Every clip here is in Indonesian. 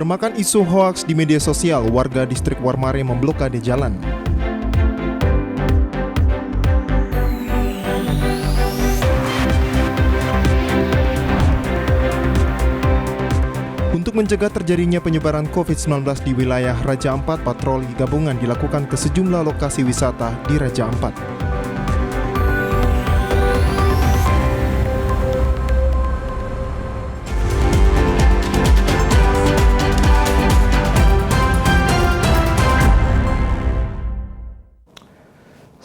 Semakan isu hoaks di media sosial, warga distrik Warmare memblokade jalan. Untuk mencegah terjadinya penyebaran COVID-19 di wilayah Raja Ampat, patroli gabungan dilakukan ke sejumlah lokasi wisata di Raja Ampat.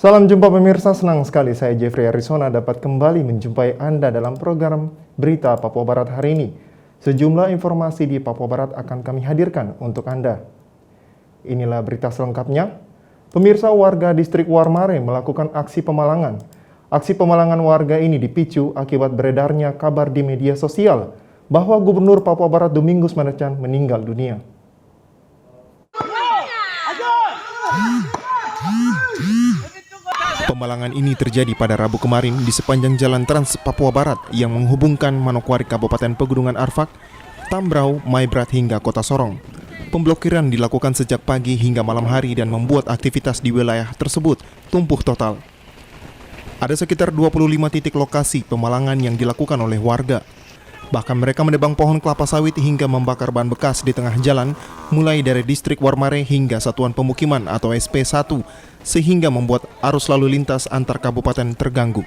Salam jumpa pemirsa, senang sekali saya Jeffrey Arizona dapat kembali menjumpai Anda dalam program Berita Papua Barat hari ini. Sejumlah informasi di Papua Barat akan kami hadirkan untuk Anda. Inilah berita selengkapnya. Pemirsa, warga distrik Warmare melakukan aksi pemalangan. Aksi pemalangan warga ini dipicu akibat beredarnya kabar di media sosial bahwa Gubernur Papua Barat Domingus Mandacan meninggal dunia. Pemalangan ini terjadi pada Rabu kemarin di sepanjang jalan Trans Papua Barat yang menghubungkan Manokwari Kabupaten Pegunungan Arfak, Tambrau, Maibrat hingga Kota Sorong. Pemblokiran dilakukan sejak pagi hingga malam hari dan membuat aktivitas di wilayah tersebut tumpuh total. Ada sekitar 25 titik lokasi pemalangan yang dilakukan oleh warga. Bahkan mereka menebang pohon kelapa sawit hingga membakar ban bekas di tengah jalan, mulai dari distrik Warmare hingga Satuan Pemukiman atau SP1, sehingga membuat arus lalu lintas antar kabupaten terganggu.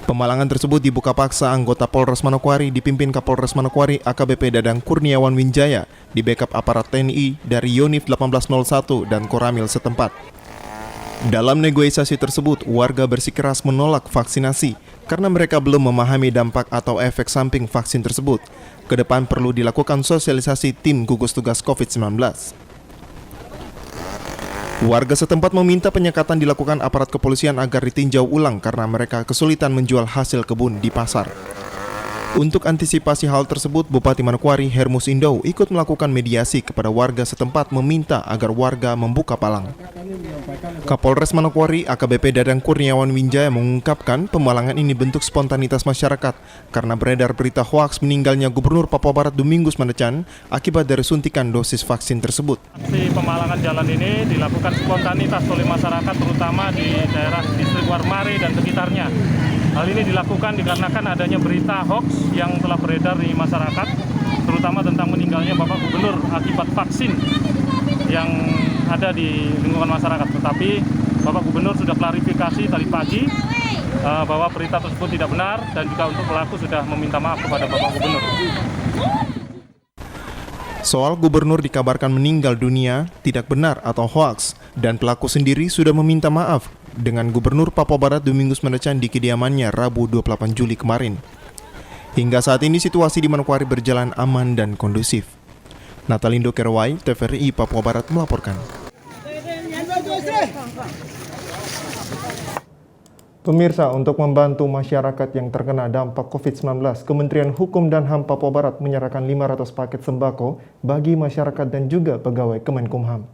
Pemalangan tersebut dibuka paksa anggota Polres Manokwari dipimpin Kapolres Manokwari AKBP Dadang Kurniawan Winjaya, di backup aparat TNI dari Yonif 1801 dan Koramil setempat. Dalam negosiasi tersebut, warga bersikeras menolak vaksinasi karena mereka belum memahami dampak atau efek samping vaksin tersebut. Kedepan perlu dilakukan sosialisasi tim gugus tugas COVID-19. Warga setempat meminta penyekatan dilakukan aparat kepolisian agar ditinjau ulang karena mereka kesulitan menjual hasil kebun di pasar. Untuk antisipasi hal tersebut, Bupati Manokwari Hermus Indou ikut melakukan mediasi kepada warga setempat meminta agar warga membuka palang. Kapolres Manokwari AKBP Dadang Kurniawan Winjaya mengungkapkan pemalangan ini bentuk spontanitas masyarakat karena beredar berita hoaks meninggalnya Gubernur Papua Barat Domingus Mandacan akibat dari suntikan dosis vaksin tersebut. Aksi pemalangan jalan ini dilakukan spontanitas oleh masyarakat terutama di daerah distrik Warmare dan sekitarnya. Hal ini dilakukan dikarenakan adanya berita hoaks yang telah beredar di masyarakat, terutama tentang meninggalnya Bapak Gubernur akibat vaksin yang ada di lingkungan masyarakat. Tetapi Bapak Gubernur sudah klarifikasi tadi pagi bahwa berita tersebut tidak benar dan juga untuk pelaku sudah meminta maaf kepada Bapak Gubernur. Soal Gubernur dikabarkan meninggal dunia tidak benar atau hoaks, dan pelaku sendiri sudah meminta maaf dengan Gubernur Papua Barat Domingus Mandacan di kediamannya Rabu 28 Juli kemarin. Hingga saat ini situasi di Manokwari berjalan aman dan kondusif. Natalindo Kerwai, TVRI Papua Barat melaporkan. Pemirsa, untuk membantu masyarakat yang terkena dampak COVID-19, Kementerian Hukum dan HAM Papua Barat menyerahkan 500 paket sembako bagi masyarakat dan juga pegawai Kemenkumham.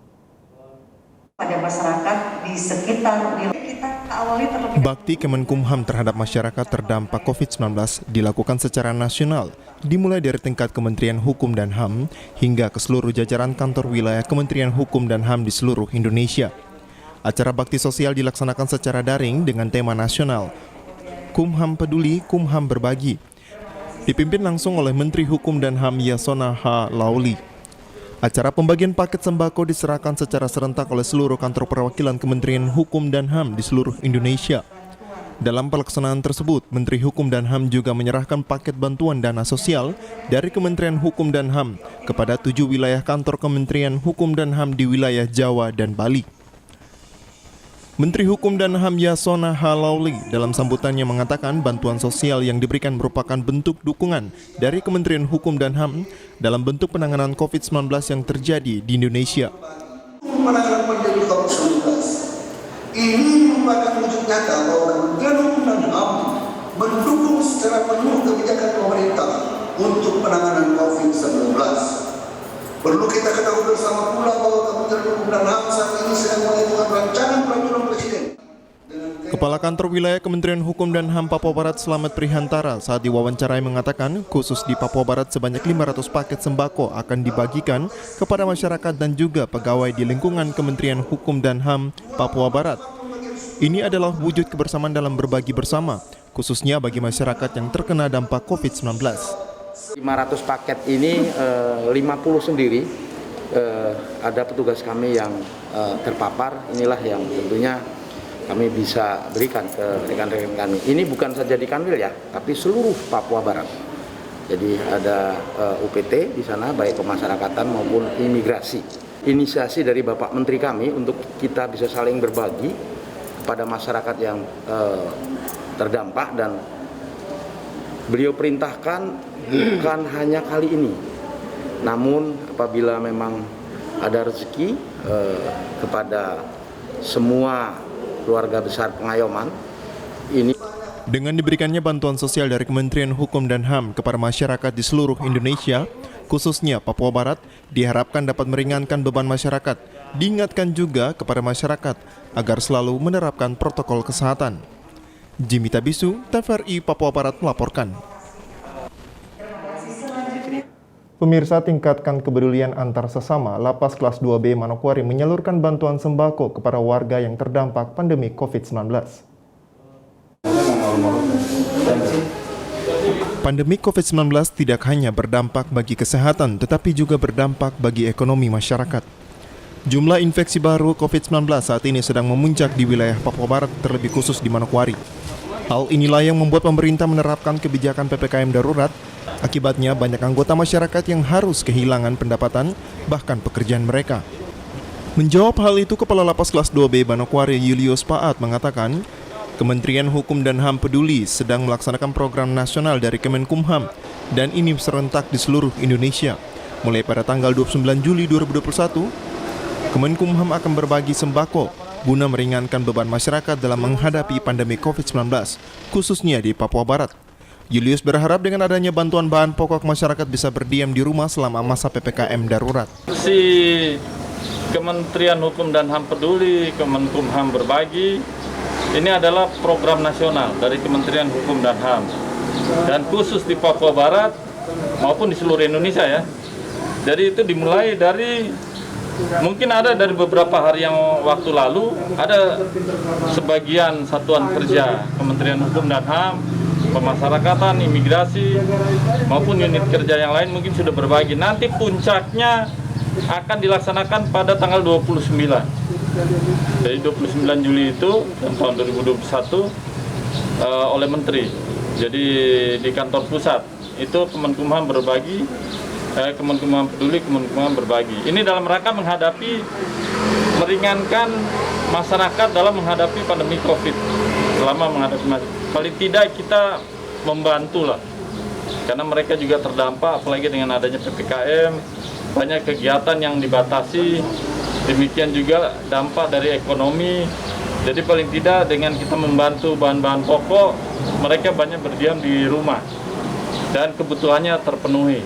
Pada masyarakat di sekitar kita awali terlebih. Bakti Kemenkumham terhadap masyarakat terdampak COVID-19 dilakukan secara nasional, dimulai dari tingkat Kementerian Hukum dan HAM hingga ke seluruh jajaran kantor wilayah Kementerian Hukum dan HAM di seluruh Indonesia. Acara bakti sosial dilaksanakan secara daring dengan tema nasional Kumham Peduli, Kumham Berbagi, dipimpin langsung oleh Menteri Hukum dan HAM Yasona H. Lauli. Acara pembagian paket sembako diserahkan secara serentak oleh seluruh kantor perwakilan Kementerian Hukum dan HAM di seluruh Indonesia. Dalam pelaksanaan tersebut, Menteri Hukum dan HAM juga menyerahkan paket bantuan dana sosial dari Kementerian Hukum dan HAM kepada 7 wilayah kantor Kementerian Hukum dan HAM di wilayah Jawa dan Bali. Menteri Hukum dan HAM Yasona H. Lauli dalam sambutannya mengatakan bantuan sosial yang diberikan merupakan bentuk dukungan dari Kementerian Hukum dan HAM dalam bentuk penanganan COVID-19 yang terjadi di Indonesia. Penanganan pandemi COVID-19 ini merupakan wujud nyata bahwa Kementerian Hukum dan HAM mendukung secara penuh kebijakan pemerintah untuk penanganan COVID-19. Perlu kita ketahui bersama pula bahwa Kementerian Hukum dan HAM saat ini sedang melakukan rancangan peraturan Presiden. Kepala Kantor Wilayah Kementerian Hukum dan HAM Papua Barat Slamet Prihantara saat diwawancarai mengatakan khusus di Papua Barat sebanyak 500 paket sembako akan dibagikan kepada masyarakat dan juga pegawai di lingkungan Kementerian Hukum dan HAM Papua Barat. Ini adalah wujud kebersamaan dalam berbagi bersama, khususnya bagi masyarakat yang terkena dampak COVID-19. 500 paket ini 50 sendiri ada petugas kami yang terpapar. Inilah yang tentunya kami bisa berikan ke rekan-rekan kami. Ini bukan saja di Kanwil ya, tapi seluruh Papua Barat. Jadi ada UPT di sana, baik pemasyarakatan maupun imigrasi. Inisiasi dari Bapak Menteri kami untuk kita bisa saling berbagi kepada masyarakat yang terdampak, dan beliau perintahkan bukan hanya kali ini, namun apabila memang ada rezeki kepada semua keluarga besar Pengayoman ini. Dengan diberikannya bantuan sosial dari Kementerian Hukum dan HAM kepada masyarakat di seluruh Indonesia, khususnya Papua Barat, diharapkan dapat meringankan beban masyarakat. Diingatkan juga kepada masyarakat agar selalu menerapkan protokol kesehatan. Jimmy Tabisu, TVRI Papua Barat melaporkan. Pemirsa, tingkatkan kepedulian antar sesama. Lapas kelas 2B Manokwari menyalurkan bantuan sembako kepada warga yang terdampak pandemi COVID-19. Pandemi COVID-19 tidak hanya berdampak bagi kesehatan, tetapi juga berdampak bagi ekonomi masyarakat. Jumlah infeksi baru COVID-19 saat ini sedang memuncak di wilayah Papua Barat, terlebih khusus di Manokwari. Hal inilah yang membuat pemerintah menerapkan kebijakan PPKM darurat. Akibatnya banyak anggota masyarakat yang harus kehilangan pendapatan, bahkan pekerjaan mereka. Menjawab hal itu, Kepala Lapas kelas 2B Manokwari Julius Paat mengatakan, Kementerian Hukum dan HAM peduli sedang melaksanakan program nasional dari Kemenkumham, dan ini serentak di seluruh Indonesia. Mulai pada tanggal 29 Juli 2021, Kemenkumham akan berbagi sembako guna meringankan beban masyarakat dalam menghadapi pandemi COVID-19, khususnya di Papua Barat. Julius berharap dengan adanya bantuan bahan pokok masyarakat bisa berdiam di rumah selama masa PPKM darurat. Si Kementerian Hukum dan HAM peduli, Kemenkumham berbagi, ini adalah program nasional dari Kementerian Hukum dan HAM. Dan khusus di Papua Barat maupun di seluruh Indonesia ya. Jadi itu dimulai dari, mungkin ada dari beberapa hari yang waktu lalu, ada sebagian satuan kerja Kementerian Hukum dan HAM, pemasyarakatan, imigrasi, maupun unit kerja yang lain mungkin sudah berbagi. Nanti puncaknya akan dilaksanakan pada tanggal 29. Jadi 29 Juli itu tahun 2021 oleh Menteri. Jadi di kantor pusat itu Kemenkumham berbagi, Kemenkumham peduli, Kemenkumham berbagi. Ini dalam rangka menghadapi, meringankan masyarakat dalam menghadapi pandemi COVID. Selama menghadapi, paling tidak kita membantu lah, karena mereka juga terdampak, apalagi dengan adanya PPKM, banyak kegiatan yang dibatasi, demikian juga dampak dari ekonomi. Jadi paling tidak dengan kita membantu bahan-bahan pokok, mereka banyak berdiam di rumah dan kebutuhannya terpenuhi.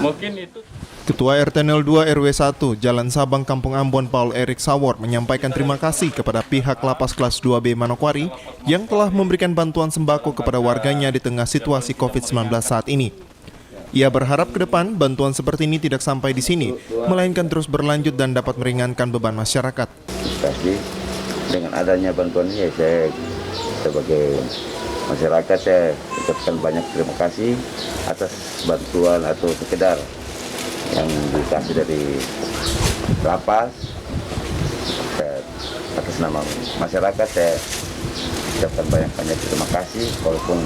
Mungkin itu. Ketua RT 02 RW 1 Jalan Sabang Kampung Ambon Paul Erik Sawor menyampaikan terima kasih kepada pihak Lapas kelas 2B Manokwari yang telah memberikan bantuan sembako kepada warganya di tengah situasi COVID-19 saat ini. Ia berharap ke depan bantuan seperti ini tidak sampai di sini, melainkan terus berlanjut dan dapat meringankan beban masyarakat. Dengan adanya bantuan ini, saya sebagai masyarakat saya ucapkan banyak terima kasih atas bantuan atau sekedar yang dikasih dari lapas. Atas nama masyarakat saya ucapkan banyak terima kasih, walaupun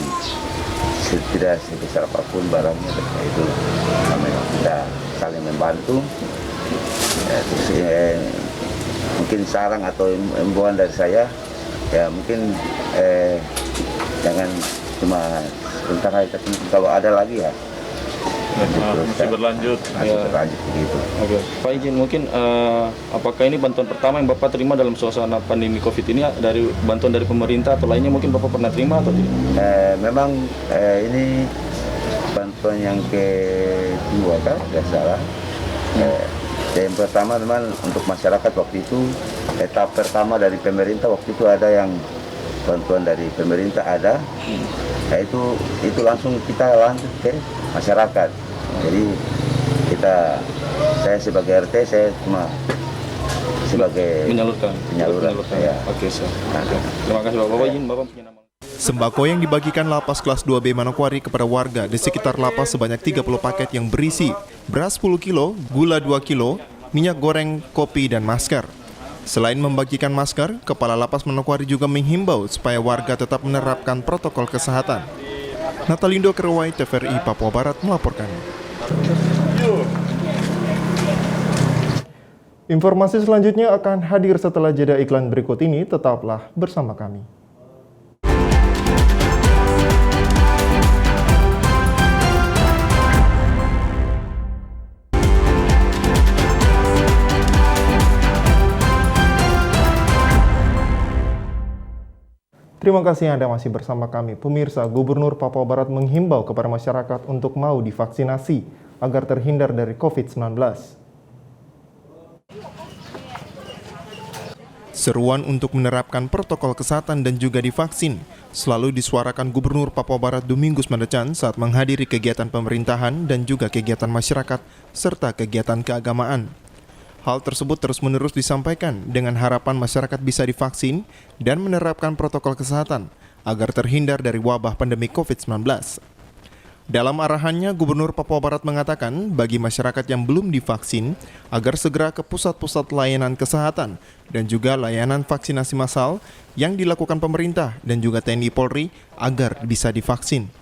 tidak sebesar apapun barangnya, itu namanya kita saling membantu. Mungkin saran atau imbauan dari saya, ya mungkin jangan cuma sebentar aja, tapi kalau ada lagi ya Masih berlanjut. Berlanjut begitu. Oke, Pak izin mungkin apakah ini bantuan pertama yang Bapak terima dalam suasana pandemi COVID ini dari bantuan dari pemerintah atau lainnya mungkin Bapak pernah terima atau tidak? Memang ini bantuan yang kedua kan, tidak salah. Yang pertama memang untuk masyarakat waktu itu, tahap pertama dari pemerintah waktu itu ada yang bantuan dari pemerintah ada, nah itu langsung kita lanjut ke masyarakat. Jadi saya sebagai RT, saya cuma sebagai menyalurkan. Ya. Oke, sir. Terima kasih Bapak. Izin Bapak punya nama. Sembako yang dibagikan Lapas kelas 2B Manokwari kepada warga di sekitar lapas sebanyak 30 paket yang berisi beras 10 kilo, gula 2 kilo, minyak goreng, kopi, dan masker. Selain membagikan masker, Kepala Lapas Manokwari juga menghimbau supaya warga tetap menerapkan protokol kesehatan. Natalindo Kerwai, TVRI Papua Barat melaporkan. Informasi selanjutnya akan hadir setelah jeda iklan berikut ini. Tetaplah bersama kami. Terima kasih Anda masih bersama kami. Pemirsa, Gubernur Papua Barat menghimbau kepada masyarakat untuk mau divaksinasi agar terhindar dari COVID-19. Seruan untuk menerapkan protokol kesehatan dan juga divaksin selalu disuarakan Gubernur Papua Barat Domingus Mandacan saat menghadiri kegiatan pemerintahan dan juga kegiatan masyarakat serta kegiatan keagamaan. Hal tersebut terus-menerus disampaikan dengan harapan masyarakat bisa divaksin dan menerapkan protokol kesehatan agar terhindar dari wabah pandemi COVID-19. Dalam arahannya, Gubernur Papua Barat mengatakan bagi masyarakat yang belum divaksin agar segera ke pusat-pusat layanan kesehatan dan juga layanan vaksinasi massal yang dilakukan pemerintah dan juga TNI Polri agar bisa divaksin.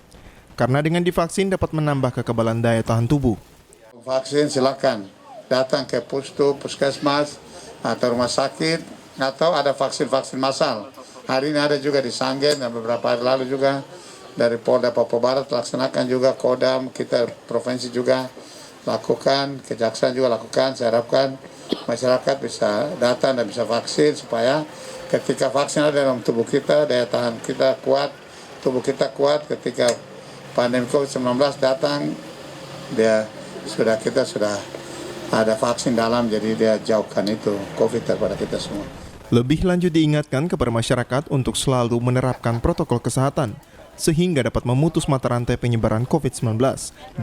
Karena dengan divaksin dapat menambah kekebalan daya tahan tubuh. Vaksin silakan datang ke puskesmas atau rumah sakit atau ada vaksin-vaksin massal. Hari ini ada juga di Sanggen dan beberapa hari lalu juga dari Polda Papua Barat laksanakan juga, Kodam kita provinsi juga lakukan, kejaksaan juga lakukan. Saya harapkan masyarakat bisa datang dan bisa vaksin supaya ketika vaksin ada dalam tubuh kita, daya tahan kita kuat, tubuh kita kuat. Ketika pandemi COVID-19 datang, kita sudah ada vaksin dalam, jadi dia jauhkan itu COVID daripada kita semua. Lebih lanjut diingatkan kepada masyarakat untuk selalu menerapkan protokol kesehatan sehingga dapat memutus mata rantai penyebaran COVID-19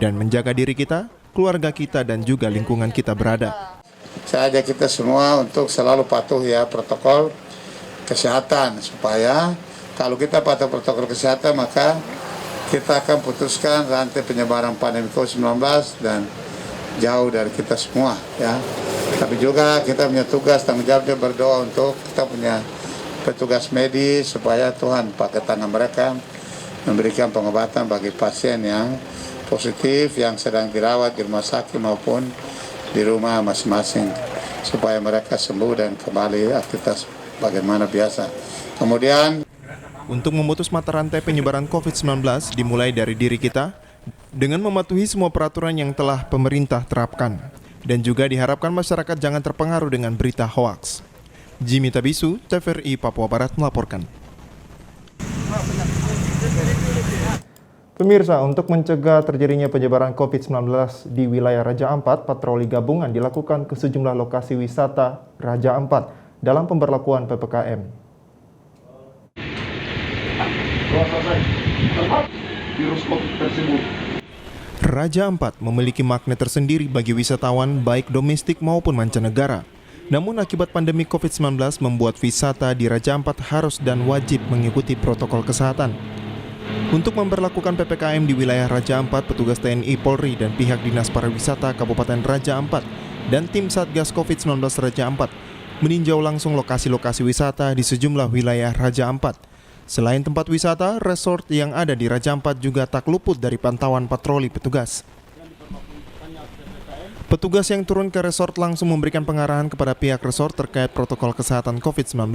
dan menjaga diri kita, keluarga kita, dan juga lingkungan kita berada. Saya ajak kita semua untuk selalu patuh ya protokol kesehatan, supaya kalau kita patuh protokol kesehatan maka kita akan putuskan rantai penyebaran pandemi COVID-19 dan jauh dari kita semua ya. Tapi juga kita punya tugas, tanggung jawabnya berdoa untuk kita punya petugas medis supaya Tuhan pakai tangan mereka memberikan pengobatan bagi pasien yang positif yang sedang dirawat di rumah sakit maupun di rumah masing-masing supaya mereka sembuh dan kembali aktivitas bagaimana biasa. Kemudian untuk memutus mata rantai penyebaran COVID-19 dimulai dari diri kita dengan mematuhi semua peraturan yang telah pemerintah terapkan. Dan juga diharapkan masyarakat jangan terpengaruh dengan berita hoaks. Jimmy Tabisu, TVRI Papua Barat melaporkan. Pemirsa, untuk mencegah terjadinya penyebaran COVID-19 di wilayah Raja Ampat, patroli gabungan dilakukan ke sejumlah lokasi wisata Raja Ampat dalam pemberlakuan PPKM. Raja Ampat memiliki makna tersendiri bagi wisatawan baik domestik maupun mancanegara. Namun akibat pandemi COVID-19 membuat wisata di Raja Ampat harus dan wajib mengikuti protokol kesehatan. Untuk memberlakukan PPKM di wilayah Raja Ampat, petugas TNI Polri dan pihak Dinas Pariwisata Kabupaten Raja Ampat dan tim Satgas COVID-19 Raja Ampat meninjau langsung lokasi-lokasi wisata di sejumlah wilayah Raja Ampat. Selain tempat wisata, resort yang ada di Raja Ampat juga tak luput dari pantauan patroli petugas. Petugas yang turun ke resort langsung memberikan pengarahan kepada pihak resort terkait protokol kesehatan COVID-19.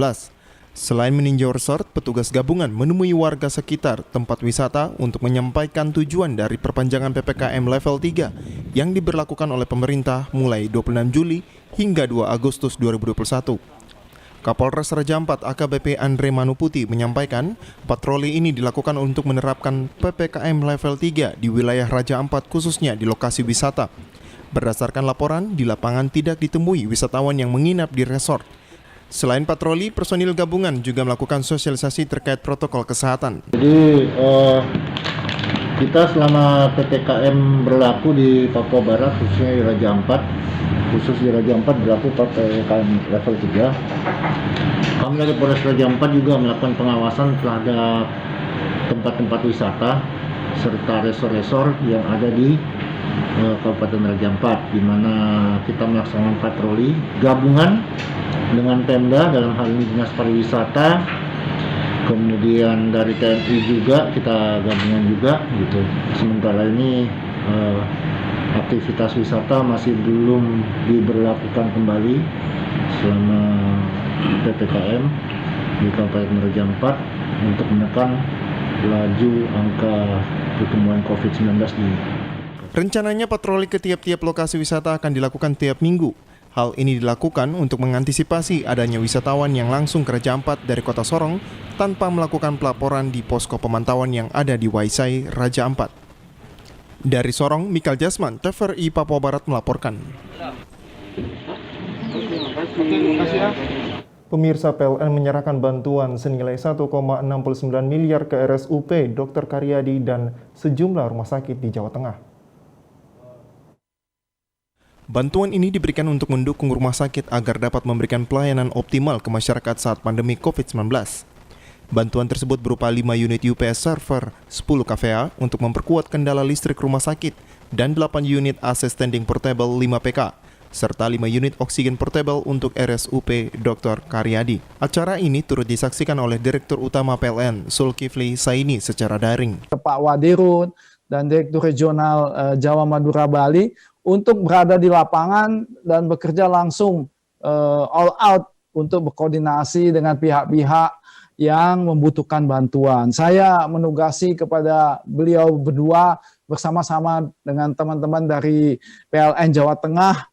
Selain meninjau resort, petugas gabungan menemui warga sekitar tempat wisata untuk menyampaikan tujuan dari perpanjangan PPKM level 3 yang diberlakukan oleh pemerintah mulai 26 Juli hingga 2 Agustus 2021. Kapolres Raja Ampat AKBP Andre Manuputi menyampaikan patroli ini dilakukan untuk menerapkan PPKM level 3 di wilayah Raja Ampat khususnya di lokasi wisata. Berdasarkan laporan, di lapangan tidak ditemui wisatawan yang menginap di resort. Selain patroli, personil gabungan juga melakukan sosialisasi terkait protokol kesehatan. Jadi kita selama PPKM berlaku di Papua Barat, khususnya di Raja Ampat, berlaku PPKM level 3. Kami dari Polres Raja Ampat juga melakukan pengawasan terhadap tempat-tempat wisata serta resor-resor yang ada di Kabupaten Raja Ampat, di mana kita melaksanakan patroli gabungan dengan Pemda, dalam hal ini Dinas Pariwisata, kemudian dari TNI juga kita gabungan juga gitu. Sementara ini aktivitas wisata masih belum diberlakukan kembali selama PPKM di Kabupaten Raja Ampat untuk menekan laju angka pertumbuhan COVID-19 di. Rencananya patroli ke tiap-tiap lokasi wisata akan dilakukan tiap minggu. Hal ini dilakukan untuk mengantisipasi adanya wisatawan yang langsung ke Raja Ampat dari Kota Sorong tanpa melakukan pelaporan di posko pemantauan yang ada di Waisai, Raja Ampat. Dari Sorong, Mikael Jasman, TVRI Papua Barat melaporkan. Pemirsa, PLN menyerahkan bantuan senilai 1,69 miliar ke RSUP Dr. Karyadi dan sejumlah rumah sakit di Jawa Tengah. Bantuan ini diberikan untuk mendukung rumah sakit agar dapat memberikan pelayanan optimal ke masyarakat saat pandemi COVID-19. Bantuan tersebut berupa 5 unit UPS server, 10 KVA untuk memperkuat kendala listrik rumah sakit, dan 8 unit AC standing portable 5 PK, serta 5 unit oksigen portable untuk RSUP Dr. Karyadi. Acara ini turut disaksikan oleh Direktur Utama PLN, Zulkifli Saini secara daring. Pak Wadirut dan Direktur Regional Jawa Madura Bali untuk berada di lapangan dan bekerja langsung all out untuk berkoordinasi dengan pihak-pihak yang membutuhkan bantuan. Saya menugasi kepada beliau berdua bersama-sama dengan teman-teman dari PLN Jawa Tengah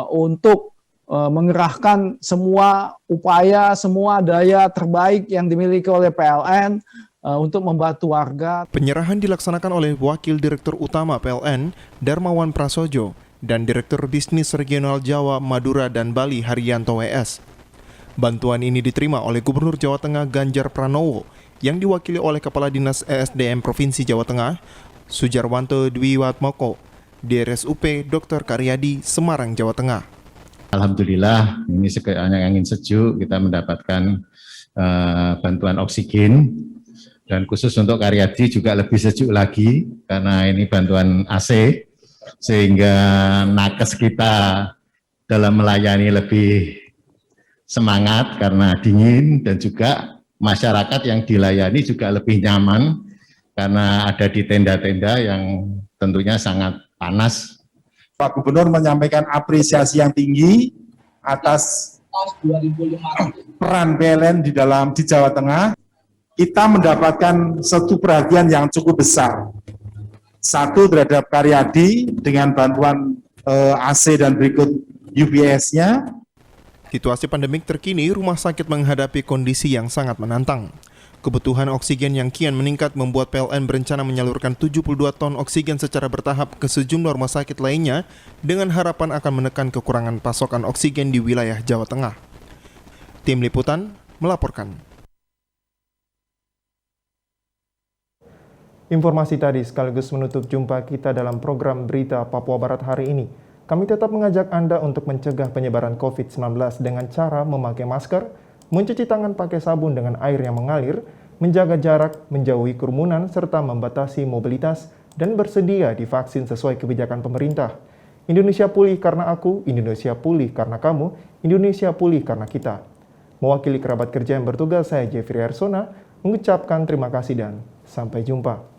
untuk mengerahkan semua upaya, semua daya terbaik yang dimiliki oleh PLN untuk membantu warga. Penyerahan dilaksanakan oleh Wakil Direktur Utama PLN, Darmawan Prasojo, dan Direktur Bisnis Regional Jawa, Madura, dan Bali, Haryanto WS. Bantuan ini diterima oleh Gubernur Jawa Tengah Ganjar Pranowo, yang diwakili oleh Kepala Dinas ESDM Provinsi Jawa Tengah, Sujarwanto Dwiwatmoko, di RSUP Dr. Karyadi, Semarang, Jawa Tengah. Alhamdulillah, ini sekiranya angin sejuk, kita mendapatkan bantuan oksigen. Dan khusus untuk Karyadi juga lebih sejuk lagi, karena ini bantuan AC, sehingga nakes kita dalam melayani lebih semangat karena dingin, dan juga masyarakat yang dilayani juga lebih nyaman, karena ada di tenda-tenda yang tentunya sangat panas. Pak Gubernur menyampaikan apresiasi yang tinggi atas peran PLN di Jawa Tengah. Kita mendapatkan satu perhatian yang cukup besar. Satu terhadap Karyadi dengan bantuan AC dan berikut UPS-nya. Situasi pandemik terkini, rumah sakit menghadapi kondisi yang sangat menantang. Kebutuhan oksigen yang kian meningkat membuat PLN berencana menyalurkan 72 ton oksigen secara bertahap ke sejumlah rumah sakit lainnya dengan harapan akan menekan kekurangan pasokan oksigen di wilayah Jawa Tengah. Tim Liputan melaporkan. Informasi tadi sekaligus menutup jumpa kita dalam program Berita Papua Barat hari ini. Kami tetap mengajak Anda untuk mencegah penyebaran COVID-19 dengan cara memakai masker, mencuci tangan pakai sabun dengan air yang mengalir, menjaga jarak, menjauhi kerumunan, serta membatasi mobilitas, dan bersedia divaksin sesuai kebijakan pemerintah. Indonesia pulih karena aku, Indonesia pulih karena kamu, Indonesia pulih karena kita. Mewakili kerabat kerja yang bertugas, saya Jeffrey Arsona, mengucapkan terima kasih dan sampai jumpa.